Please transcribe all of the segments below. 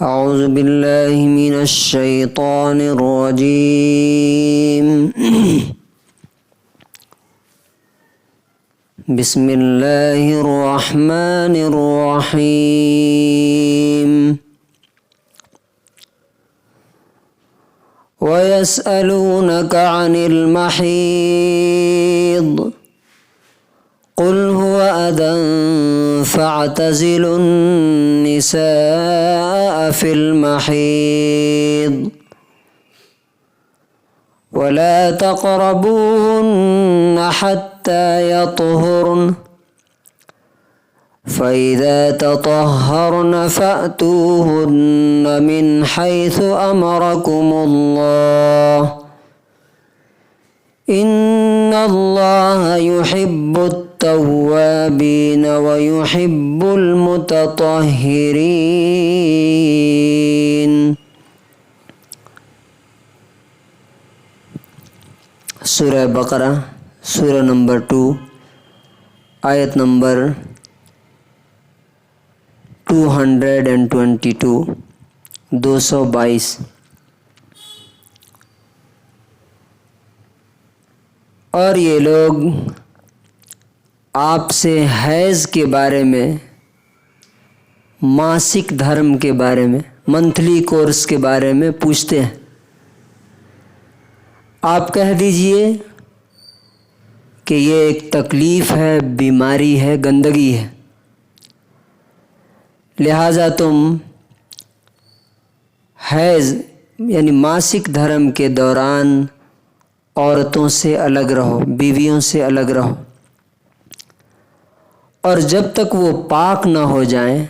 اعوذ باللہ من الشیطان الرجیم بسم اللہ الرحمن الرحیم وَيَسْأَلُونَكَ عَنِ الْمَحِيضِ قُلْ هُوَ أَذًى فَاعْتَزِلُوا النِّسَاءَ فِي الْمَحِيضِ وَلَا تَقْرَبُوهُنَّ حَتَّى يَطْهُرْنَ فَإِذَا تَطَهَّرْنَ فَأْتُوهُنَّ مِنْ حَيْثُ أَمَرَكُمُ اللَّهُ إِنَّ اللَّهَ يُحِبُّ التَّوَّابِينَ وَيُحِبُّ الْمُتَطَهِّرِينَ۔ سورہ بقرہ سورہ نمبر 2 آیت نمبر 222 222۔ اور یہ لوگ آپ سے حیض کے بارے میں، ماسک دھرم کے بارے میں، منتھلی کورس کے بارے میں پوچھتے ہیں۔ آپ کہہ دیجئے کہ یہ ایک تکلیف ہے، بیماری ہے، گندگی ہے، لہٰذا تم حیض یعنی ماسک دھرم کے دوران عورتوں سے الگ رہو، بیویوں سے الگ رہو، اور جب تک وہ پاک نہ ہو جائیں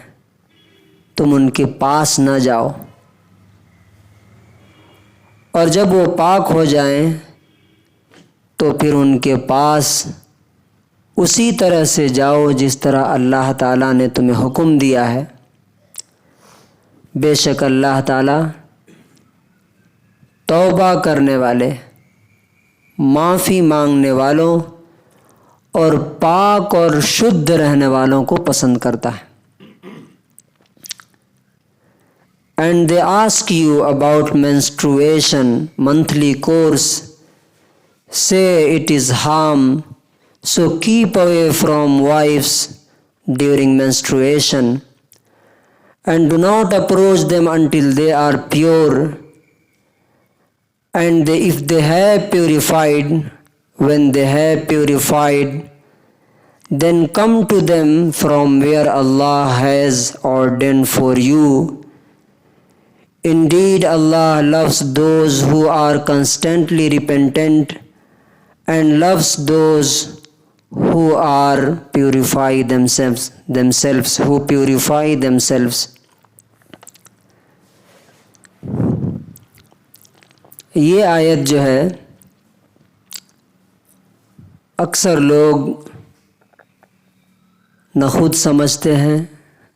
تم ان کے پاس نہ جاؤ، اور جب وہ پاک ہو جائیں تو پھر ان کے پاس اسی طرح سے جاؤ جس طرح اللہ تعالیٰ نے تمہیں حکم دیا ہے۔ بے شک اللہ تعالیٰ توبہ کرنے والے، معافی مانگنے والوں اور پاک اور شدھ رہنے والوں کو پسند کرتا ہے۔ And they ask you about menstruation, monthly course. Say it is harm, so keep away from wives during menstruation, and do not approach them until they are pure. And if they have purified, when they have purified, then come to them from where Allah has ordained for you. Indeed, Allah loves those who are constantly repentant and loves those who are purify themselves, who purify themselves. یہ آیت جو ہے اکثر لوگ نہ خود سمجھتے ہیں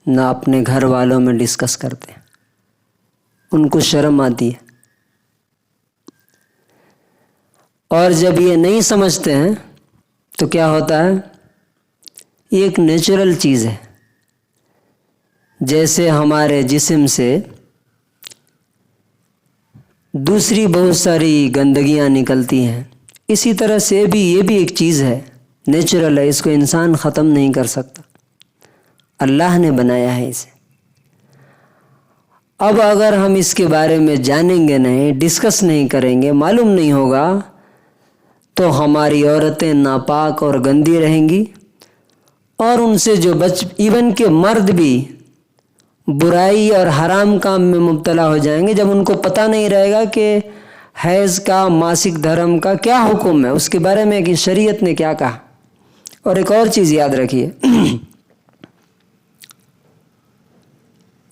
نہ اپنے گھر والوں میں ڈسکس کرتے ہیں، ان کو شرم آتی ہے، اور جب یہ نہیں سمجھتے ہیں تو کیا ہوتا ہے، یہ ایک نیچرل چیز ہے۔ جیسے ہمارے جسم سے دوسری بہت ساری گندگیاں نکلتی ہیں، اسی طرح سے یہ بھی ایک چیز ہے، نیچرل ہے، اس کو انسان ختم نہیں کر سکتا، اللہ نے بنایا ہے اسے۔ اب اگر ہم اس کے بارے میں جانیں گے نہیں، ڈسکس نہیں کریں گے، معلوم نہیں ہوگا، تو ہماری عورتیں ناپاک اور گندی رہیں گی، اور ان سے جو ایون کہ مرد بھی برائی اور حرام کام میں مبتلا ہو جائیں گے، جب ان کو پتہ نہیں رہے گا کہ حیض کا، ماسک دھرم کا کیا حکم ہے، اس کے بارے میں کہ شریعت نے کیا کہا۔ اور ایک اور چیز یاد رکھیے،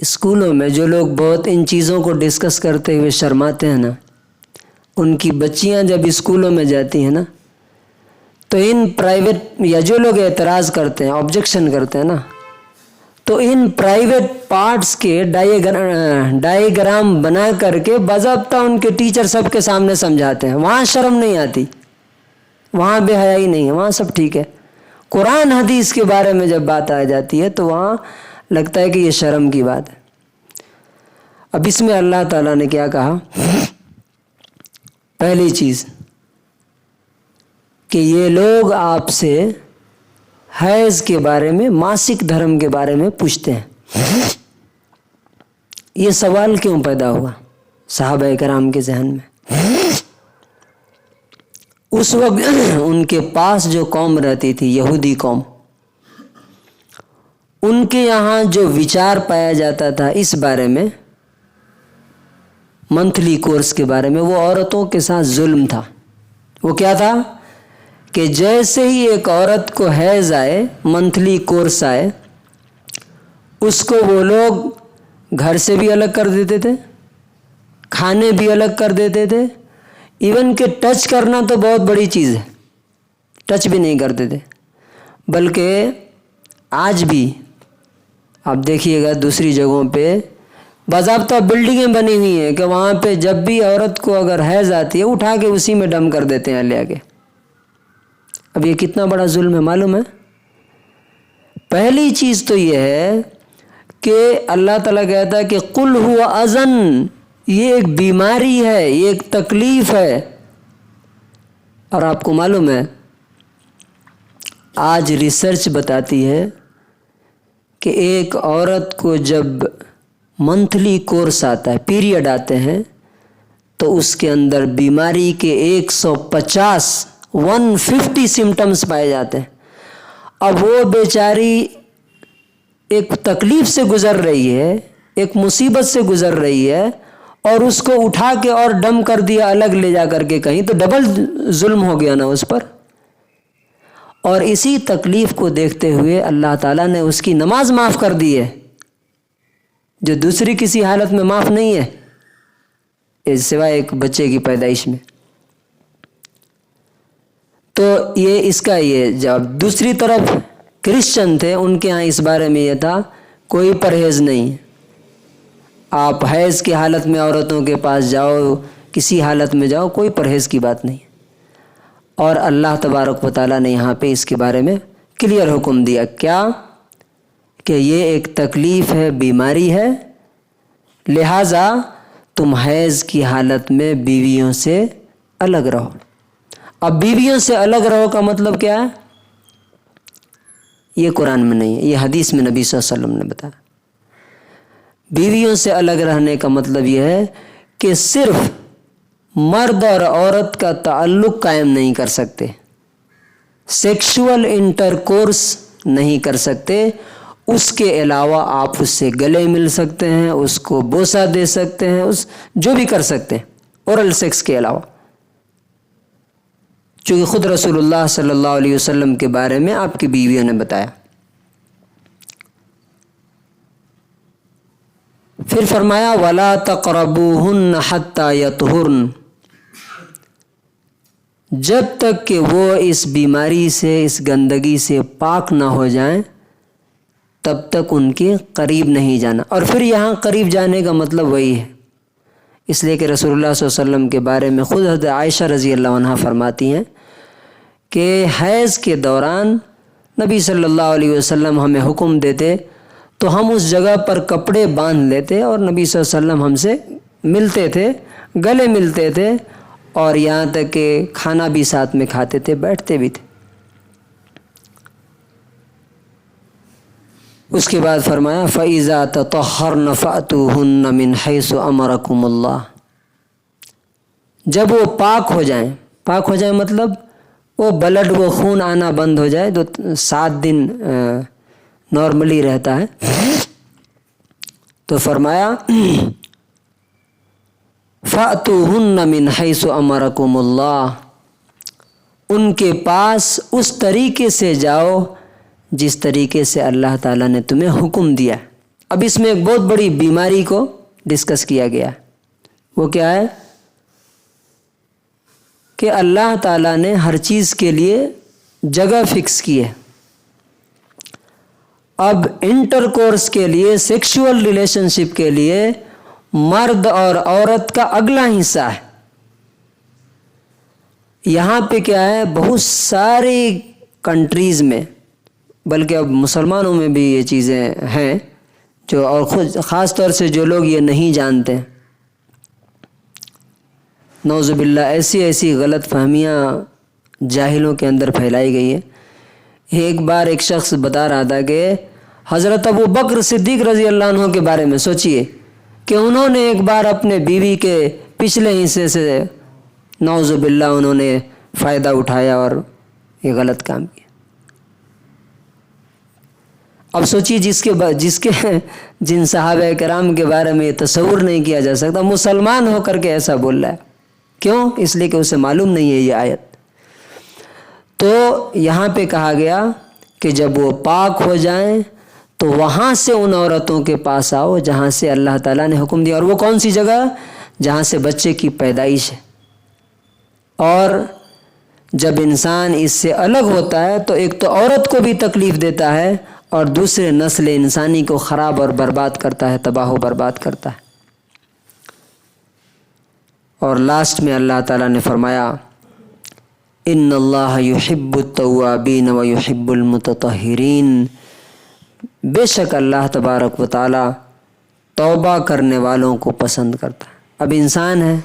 اسکولوں میں جو لوگ بہت ان چیزوں کو ڈسکس کرتے ہوئے شرماتے ہیں نا، ان کی بچیاں جب اسکولوں میں جاتی ہیں نا، تو ان پرائیویٹ یا جو لوگ اعتراض کرتے ہیں، آبجیکشن کرتے ہیں نا، تو ان پرائیویٹ پارٹس کے ڈائیگرام بنا کر کے باضابطہ ان کے ٹیچر سب کے سامنے سمجھاتے ہیں۔ وہاں شرم نہیں آتی، وہاں بے حیائی نہیں ہے، وہاں سب ٹھیک ہے۔ قرآن حدیث کے بارے میں جب بات آ جاتی ہے تو وہاں لگتا ہے کہ یہ شرم کی بات ہے۔ اب اس میں اللہ تعالیٰ نے کیا کہا؟ پہلی چیز کہ یہ لوگ آپ سے حیض کے بارے میں، ماسک دھرم کے بارے میں پوچھتے ہیں۔ یہ سوال کیوں پیدا ہوا صحابہ کرام کے ذہن میں؟ اس وقت ان کے پاس جو قوم رہتی تھی، یہودی قوم، ان کے یہاں جو وچار پایا جاتا تھا اس بارے میں، منتھلی کورس کے بارے میں، وہ عورتوں کے ساتھ ظلم تھا۔ وہ کیا تھا کہ جیسے ہی ایک عورت کو حیض آئے، منتھلی کورس آئے، اس کو وہ لوگ گھر سے بھی الگ کر دیتے تھے، کھانے بھی الگ کر دیتے تھے، ایون کہ ٹچ کرنا تو بہت بڑی چیز ہے، ٹچ بھی نہیں کرتے تھے۔ بلکہ آج بھی آپ دیکھیے گا دوسری جگہوں پہ باضابطہ بلڈنگیں بنی ہوئی ہیں کہ وہاں پہ جب بھی عورت کو اگر حیض آتی ہے اٹھا کے اسی میں ڈم کر دیتے ہیں لے کے۔ اب یہ کتنا بڑا ظلم ہے معلوم ہے؟ پہلی چیز تو یہ ہے کہ اللہ تعالیٰ کہتا ہے کہ قل هو اذن، یہ ایک بیماری ہے، یہ ایک تکلیف ہے۔ اور آپ کو معلوم ہے آج ریسرچ بتاتی ہے کہ ایک عورت کو جب منتھلی کورس آتا ہے، پیریڈ آتے ہیں، تو اس کے اندر بیماری کے 150 سمٹمز پائے جاتے ہیں۔ اب وہ بیچاری ایک تکلیف سے گزر رہی ہے، ایک مصیبت سے گزر رہی ہے، اور اس کو اٹھا کے اور ڈم کر دیا الگ لے جا کر کے کہیں، تو ڈبل ظلم ہو گیا نا اس پر۔ اور اسی تکلیف کو دیکھتے ہوئے اللہ تعالیٰ نے اس کی نماز معاف کر دی ہے، جو دوسری کسی حالت میں معاف نہیں ہے سوائے ایک بچے کی پیدائش میں۔ تو یہ اس کا یہ جواب۔ دوسری طرف کرسچن تھے، ان کے ہاں اس بارے میں یہ تھا کوئی پرہیز نہیں، آپ حیض کی حالت میں عورتوں کے پاس جاؤ، کسی حالت میں جاؤ، کوئی پرہیز کی بات نہیں۔ اور اللہ تبارک و تعالیٰ نے یہاں پہ اس کے بارے میں کلیئر حکم دیا، کیا کہ یہ ایک تکلیف ہے، بیماری ہے، لہٰذا تم حیض کی حالت میں بیویوں سے الگ رہو۔ اب بیویوں سے الگ رہو کا مطلب کیا ہے؟ یہ قرآن میں نہیں ہے، یہ حدیث میں نبی صلی اللہ علیہ وسلم نے بتایا۔ بیویوں سے الگ رہنے کا مطلب یہ ہے کہ صرف مرد اور عورت کا تعلق قائم نہیں کر سکتے، سیکشول انٹرکورس نہیں کر سکتے، اس کے علاوہ آپ اس سے گلے مل سکتے ہیں، اس کو بوسہ دے سکتے ہیں، جو بھی کر سکتے ہیں اورل سیکس کے علاوہ، چونکہ خود رسول اللہ صلی اللہ علیہ وسلم کے بارے میں آپ کی بیویوں نے بتایا۔ پھر فرمایا وَلَا تَقْرَبُوهُنَّ حَتَّى يَطْهُرْنَ، جب تک کہ وہ اس بیماری سے، اس گندگی سے پاک نہ ہو جائیں تب تک ان کے قریب نہیں جانا۔ اور پھر یہاں قریب جانے کا مطلب وہی ہے، اس لیے کہ رسول اللہ صلی اللہ علیہ وسلم کے بارے میں خود حضرت عائشہ رضی اللہ عنہا فرماتی ہیں کہ حیض کے دوران نبی صلی اللہ علیہ وسلم ہمیں حکم دیتے تو ہم اس جگہ پر کپڑے باندھ لیتے اور نبی صلی اللہ علیہ وسلم ہم سے ملتے تھے، گلے ملتے تھے، اور یہاں تک کہ کھانا بھی ساتھ میں کھاتے تھے، بیٹھتے بھی تھے۔ اس کے بعد فرمایا فَإِذَا تَطَهَّرْنَ فَأْتُوهُنَّ مِنْ حَيْثُ أَمَرَكُمُ اللَّهُ، جب وہ پاک ہو جائیں، پاک ہو جائیں مطلب وہ بلڈ، وہ خون آنا بند ہو جائے، تو 7 دن نارملی رہتا ہے، تو فرمایا فَأْتُوهُنَّ مِنْ حَيْثُ أَمَرَكُمُ اللَّهُ، ان کے پاس اس طریقے سے جاؤ جس طریقے سے اللہ تعالیٰ نے تمہیں حکم دیا۔ اب اس میں ایک بہت بڑی بیماری کو ڈسکس کیا گیا، وہ کیا ہے کہ اللہ تعالیٰ نے ہر چیز کے لیے جگہ فکس کی ہے۔ اب انٹر کورس کے لیے، سیکشول ریلیشن شپ کے لیے مرد اور عورت کا اگلا حصہ ہے۔ یہاں پہ کیا ہے، بہت ساری کنٹریز میں، بلکہ اب مسلمانوں میں بھی یہ چیزیں ہیں جو اور خود خاص طور سے جو لوگ یہ نہیں جانتے، نعوذ باللہ ایسی غلط فہمیاں جاہلوں کے اندر پھیلائی گئی ہے۔ ایک بار ایک شخص بتا رہا تھا کہ حضرت ابو بکر صدیق رضی اللہ عنہ کے بارے میں سوچئے کہ انہوں نے ایک بار اپنے بیوی کے پچھلے حصے سے نعوذ باللہ انہوں نے فائدہ اٹھایا اور یہ غلط کام کیا۔ اب سوچیے جن صحابہ کرام کے بارے میں یہ تصور نہیں کیا جا سکتا، مسلمان ہو کر کے ایسا بول رہا ہے، کیوں؟ اس لیے کہ اسے معلوم نہیں ہے یہ آیت۔ تو یہاں پہ کہا گیا کہ جب وہ پاک ہو جائیں تو وہاں سے ان عورتوں کے پاس آؤ جہاں سے اللہ تعالیٰ نے حکم دیا، اور وہ کون سی جگہ؟ جہاں سے بچے کی پیدائش ہے۔ اور جب انسان اس سے الگ ہوتا ہے تو ایک تو عورت کو بھی تکلیف دیتا ہے اور دوسرے نسل انسانی کو خراب اور برباد کرتا ہے، تباہ و برباد کرتا ہے۔ اور لاسٹ میں اللہ تعالیٰ نے فرمایا ان اللہ یحب التوابین و یحب المتطہرین، بے شک اللہ تبارک و تعالیٰ توبہ کرنے والوں کو پسند کرتا ہے۔ اب انسان ہے،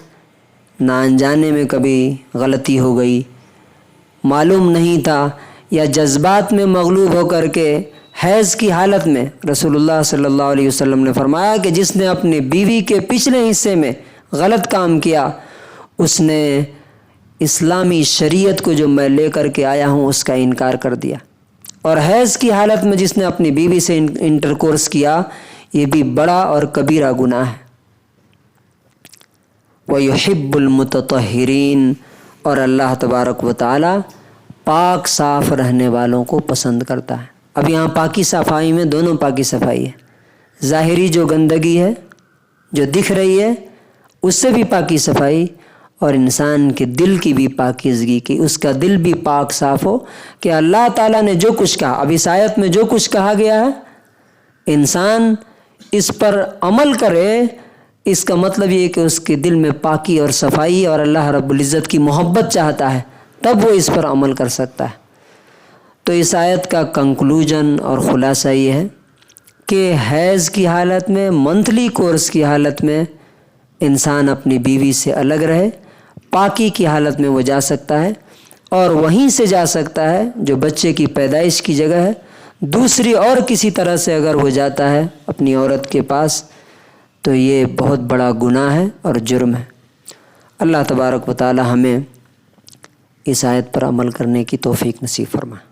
نہ انجانے میں کبھی غلطی ہو گئی، معلوم نہیں تھا، یا جذبات میں مغلوب ہو کر کے حیض کی حالت میں، رسول اللہ صلی اللہ علیہ وسلم نے فرمایا کہ جس نے اپنی بیوی کے پچھلے حصے میں غلط کام کیا، اس نے اسلامی شریعت کو جو میں لے کر کے آیا ہوں اس کا انکار کر دیا۔ اور حیض کی حالت میں جس نے اپنی بیوی سے انٹرکورس کیا، یہ بھی بڑا اور کبیرہ گناہ ہے۔ وَيُحِبُّ الْمُتَطَهِّرِينَ، اور اللہ تبارک و تعالی پاک صاف رہنے والوں کو پسند کرتا ہے۔ اب یہاں پاکی صفائی میں دونوں پاکی صفائی ہے، ظاہری جو گندگی ہے جو دکھ رہی ہے اس سے بھی پاکی صفائی، اور انسان کے دل کی بھی پاکیزگی کی، اس کا دل بھی پاک صاف ہو کہ اللہ تعالیٰ نے جو کچھ کہا، اب اس آیت میں جو کچھ کہا گیا ہے انسان اس پر عمل کرے، اس کا مطلب یہ کہ اس کے دل میں پاکی اور صفائی اور اللہ رب العزت کی محبت چاہتا ہے، تب وہ اس پر عمل کر سکتا ہے۔ تو اس آیت کا کنکلوژن اور خلاصہ یہ ہے کہ حیض کی حالت میں، منتھلی کورس کی حالت میں انسان اپنی بیوی سے الگ رہے، پاکی کی حالت میں وہ جا سکتا ہے، اور وہیں سے جا سکتا ہے جو بچے کی پیدائش کی جگہ ہے۔ دوسری اور کسی طرح سے اگر وہ جاتا ہے اپنی عورت کے پاس تو یہ بہت بڑا گناہ ہے اور جرم ہے۔ اللہ تبارک و تعالی ہمیں اس آیت پر عمل کرنے کی توفیق نصیب فرمائے۔